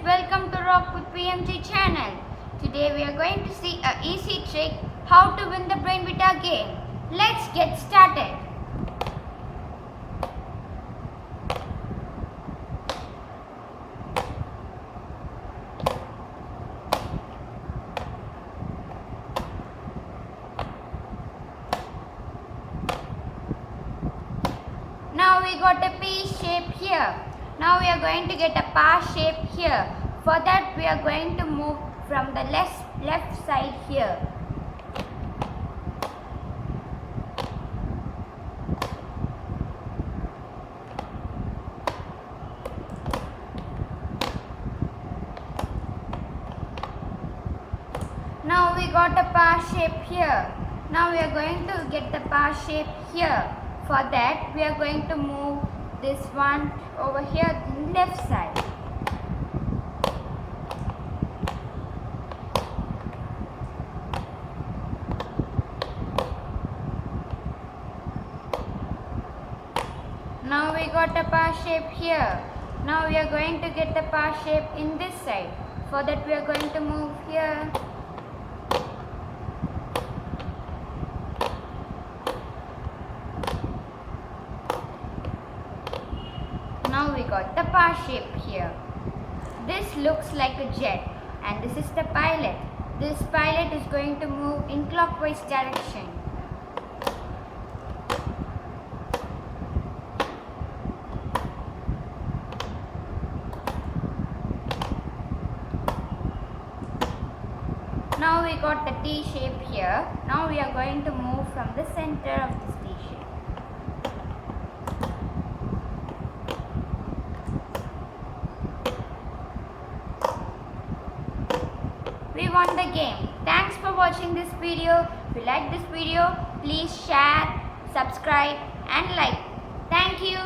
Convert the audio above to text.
welcome to Rock with VMG channel. Today we are going to see a easy trick how to win the Brainvita game. Let's get started. Now we got a P shape here. Now we are going to get a bar shape here. For that we are going to move from the left side here. Now we got a bar shape here. Now we are going to get the bar shape here. For that we are going to move this one over here to the left side. Now we got a bar shape here. Now we are going to get the bar shape in this side. For that we are going to move here. Now we got the bar shape here. This looks like a jet and this is the pilot. This pilot is going to move in clockwise direction. Now we got the T shape here. Now we are going to move from the center of this T shape. We won the game. Thanks for watching this video. If you like this video, please share, subscribe and like. Thank you.